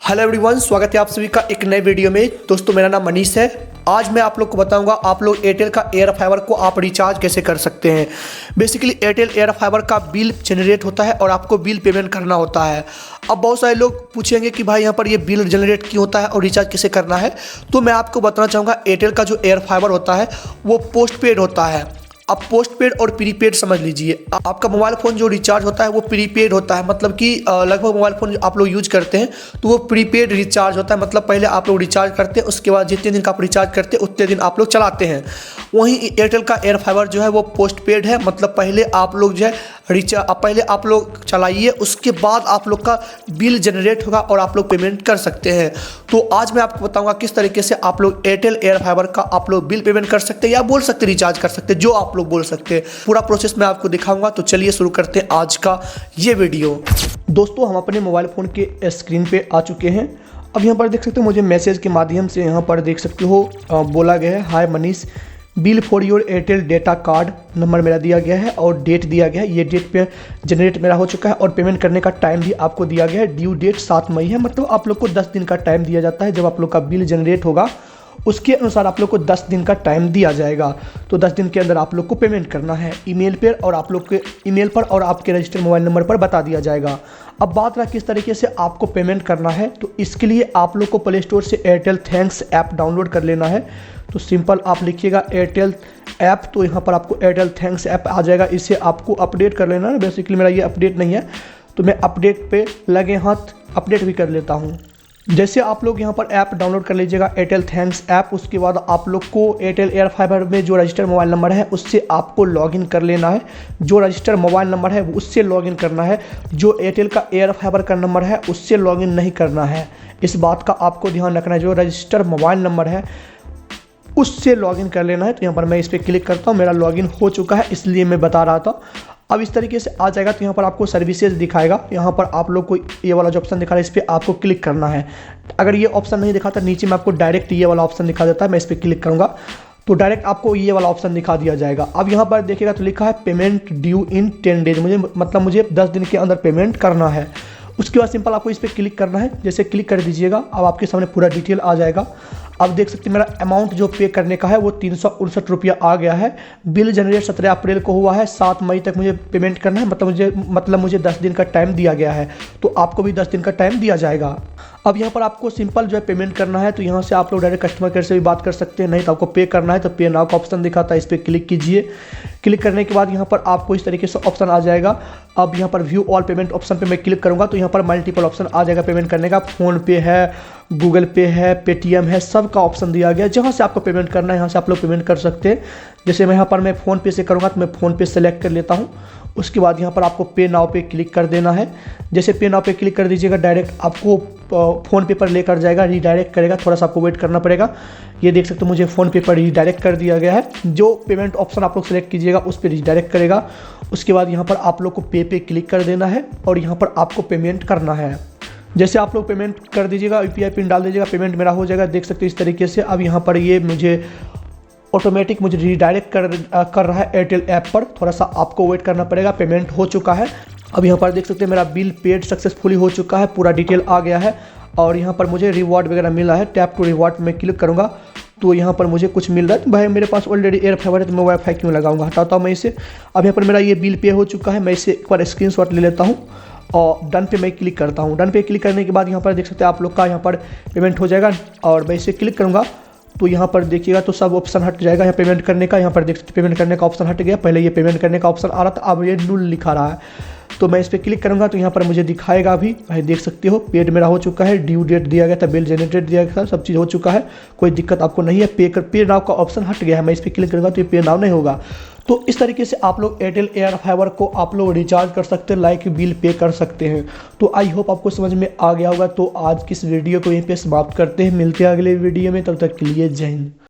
Hello everyone, स्वागत है आप सभी का एक नए वीडियो में। दोस्तों मेरा नाम मनीष है। आज मैं आप लोग को बताऊंगा आप लोग एयरटेल का एयर फाइबर को आप रिचार्ज कैसे कर सकते हैं। बेसिकली एयरटेल एयर फाइबर का बिल जनरेट होता है और आपको बिल पेमेंट करना होता है। अब बहुत सारे लोग पूछेंगे कि भाई यहाँ पर ये बिल जनरेट क्यों होता है और रिचार्ज कैसे करना है, तो मैं आपको बताना चाहूँगा एयरटेल का जो एयर फाइबर होता है वो पोस्ट पेड होता है। अब पोस्ट पेड और प्रीपेड समझ लीजिए। आपका मोबाइल फ़ोन जो रिचार्ज होता है वो प्रीपेड होता है, मतलब कि लगभग मोबाइल फ़ोन आप लोग यूज करते हैं तो वो प्रीपेड रिचार्ज होता है। मतलब पहले आप लोग रिचार्ज करते हैं, उसके बाद जितने दिन का आप रिचार्ज करते हैं उतने दिन आप लोग चलाते हैं। वहीं एयरटेल का एयर फाइबर जो है वो पोस्ट पेड है, मतलब पहले आप लोग जो है पहले आप लोग चलाइए, उसके बाद आप लोग का बिल जनरेट होगा और आप लोग पेमेंट कर सकते हैं। तो आज मैं आपको बताऊंगा किस तरीके से आप लोग एयरटेल एयर फाइबर का आप लोग बिल पेमेंट कर सकते हैं या बोल सकते रिचार्ज कर सकते हैं, जो आप लोग बोल सकते हैं। पूरा प्रोसेस मैं आपको दिखाऊंगा। तो चलिए शुरू करते हैं आज का ये वीडियो। दोस्तों हम अपने मोबाइल फ़ोन के स्क्रीन पे आ चुके हैं। अब यहाँ पर देख सकते हो मुझे मैसेज के माध्यम से यहाँ पर देख सकते हो बोला गया है, hi Manish, bill for your Airtel data card number मेरा दिया गया है और डेट दिया गया है। ये डेट पे जनरेट मेरा हो चुका है और पेमेंट करने का टाइम भी आपको दिया गया है। ड्यू डेट 7 मई है, मतलब आप लोग को 10 दिन का टाइम दिया जाता है। जब आप लोग का बिल जनरेट होगा उसके अनुसार आप लोग को 10 दिन का टाइम दिया जाएगा। तो 10 दिन के अंदर आप लोग को पेमेंट करना है ईमेल पर, और आप लोग के ईमेल पर और आपके रजिस्टर्ड मोबाइल नंबर पर बता दिया जाएगा। अब बात रहा किस तरीके से आपको पेमेंट करना है, तो इसके लिए आप लोग को प्ले स्टोर से एयरटेल थैंक्स ऐप डाउनलोड कर लेना है। तो सिंपल आप लिखिएगा एयरटेल ऐप, तो यहाँ पर आपको एयरटेल थैंक्स ऐप आ जाएगा। इसे आपको अपडेट कर लेना है। बेसिकली मेरा ये अपडेट नहीं है तो मैं अपडेट पे लगे हाथ अपडेट भी कर लेता हूँ। जैसे आप लोग यहाँ पर ऐप डाउनलोड कर लीजिएगा एयरटेल थैंक्स ऐप, उसके बाद आप लोग को एयरटेल एयर फाइबर में जो रजिस्टर्ड मोबाइल नंबर है उससे आपको लॉगिन कर लेना है। जो रजिस्टर्ड मोबाइल नंबर है उससे लॉगिन करना है, जो एयरटेल का एयर फाइबर का नंबर है उससे लॉगिन नहीं करना है। इस बात का आपको ध्यान रखना है। जो रजिस्टर्ड मोबाइल नंबर है उससे लॉगिन कर लेना है। तो यहाँ पर मैं इस पर क्लिक करता हूँ, मेरा लॉगिन हो चुका है इसलिए मैं बता रहा था। अब इस तरीके से आ जाएगा तो यहाँ पर आपको सर्विसेज दिखाएगा। यहाँ पर आप लोग को ये वाला जो ऑप्शन दिखा रहा है इस पर आपको क्लिक करना है। अगर ये ऑप्शन नहीं दिखाता नीचे में आपको डायरेक्ट ये वाला ऑप्शन दिखा देता है। मैं इस पर क्लिक करूँगा तो डायरेक्ट आपको ये वाला ऑप्शन दिखा दिया जाएगा। अब यहाँ पर देखिएगा तो लिखा है पेमेंट ड्यू इन 10 डेज, मुझे 10 दिन के अंदर पेमेंट करना है। उसके बाद सिंपल आपको इस पर क्लिक करना है। जैसे क्लिक कर दीजिएगा अब आपके सामने पूरा डिटेल आ जाएगा। अब देख सकते हैं मेरा अमाउंट जो पे करने का है वो 369 रुपया आ गया है। बिल जनरेट 17 अप्रैल को हुआ है, 7 मई तक मुझे पेमेंट करना है। मतलब मुझे 10 दिन का टाइम दिया गया है, तो आपको भी 10 दिन का टाइम दिया जाएगा। अब यहाँ पर आपको सिंपल जो है पेमेंट करना है, तो यहाँ से आप लोग डायरेक्ट कस्टमर केयर से भी बात कर सकते हैं। नहीं तो आपको पे करना है तो पे नाउ का ऑप्शन दिखाता है, इस पर क्लिक कीजिए। क्लिक करने के बाद यहाँ पर आपको इस तरीके से ऑप्शन आ जाएगा। अब यहाँ पर व्यू ऑल पेमेंट ऑप्शन पे मैं क्लिक करूँगा तो यहाँ पर मल्टीपल ऑप्शन आ जाएगा पेमेंट करने का। फ़ोन पे है, गूगल पे है, पेटीएम है, सब का ऑप्शन दिया गया है। जहाँ से आपको पेमेंट करना है यहाँ से आप लोग पेमेंट कर सकते हैं। जैसे मैं यहाँ पर मैं फ़ोन पे से करूँगा तो मैं फ़ोन पे सेलेक्ट कर लेता हूँ। उसके बाद यहाँ पर आपको पे नाउ पे क्लिक कर देना है। जैसे पे नाउ पे क्लिक कर दीजिएगा डायरेक्ट आपको फ़ोन पे पर लेकर जाएगा, रीडायरेक्ट करेगा। थोड़ा सा आपको वेट करना पड़ेगा। ये देख सकते हो मुझे फ़ोन पे पर रीडायरेक्ट कर दिया गया है। जो पेमेंट ऑप्शन आप लोग सेलेक्ट कीजिएगा उस पर रीडायरेक्ट करेगा। उसके बाद यहाँ पर आप लोग को पे क्लिक कर देना है और यहाँ पर आपको पेमेंट करना है। जैसे आप लोग पेमेंट कर दीजिएगा, यूपीआई पिन डाल दीजिएगा, पेमेंट मेरा हो जाएगा। देख सकते हो इस तरीके से। अब यहाँ पर ये मुझे ऑटोमेटिक रीडायरेक्ट कर रहा है एयरटेल ऐप पर। थोड़ा सा आपको वेट करना पड़ेगा। पेमेंट हो चुका है। अब यहाँ पर देख सकते हैं मेरा बिल पेड सक्सेसफुली हो चुका है, पूरा डिटेल आ गया है। और यहाँ पर मुझे रिवॉर्ड वगैरह मिला है। टैप टू रिवॉर्ड में क्लिक करूँगा तो यहाँ पर मुझे कुछ मिल रहा है। तो भाई मेरे पास ऑलरेडी एयर फाइबर है तो मैं वाईफाई क्यों लगाऊंगा, हटाता हूँ मैं इसे। अब यहाँ पर मेरा ये बिल पे हो चुका है। मैं इसे एक बार स्क्रीनशॉट ले लेता हूँ और डन पे मैं क्लिक करता हूँ। डन पे क्लिक करने के बाद यहाँ पर देख सकते हैं आप लोग का यहाँ पर पेमेंट हो जाएगा। और मैं इसे क्लिक करूँगा तो यहाँ पर देखिएगा तो सब ऑप्शन हट जाएगा। यहाँ पेमेंट करने का, यहाँ पर देख सकते पेमेंट करने का ऑप्शन हट गया। पहले ये पेमेंट करने का ऑप्शन आ रहा था, अब ये नुल लिखा रहा है। तो मैं इस पर क्लिक करूँगा तो यहाँ पर मुझे दिखाएगा अभी। भाई देख सकते हो पेड मेरा हो चुका है, ड्यू डेट दिया गया था, बिल जनरेटेड दिया गया था, सब चीज़ हो चुका है। कोई दिक्कत आपको नहीं है। पे नाउ का ऑप्शन हट गया है। मैं इस पर क्लिक करूँगा तो ये पे नाउ नहीं होगा। तो इस तरीके से आप लोग एयरटेल एयर फाइबर को आप लोग रिचार्ज कर सकते हैं, लाइक बिल पे कर सकते हैं। तो आई होप आपको समझ में आ गया होगा। तो आज की इस वीडियो को यहीं पे समाप्त करते हैं। मिलते हैं अगले वीडियो में, तब तक के लिए जय हिंद।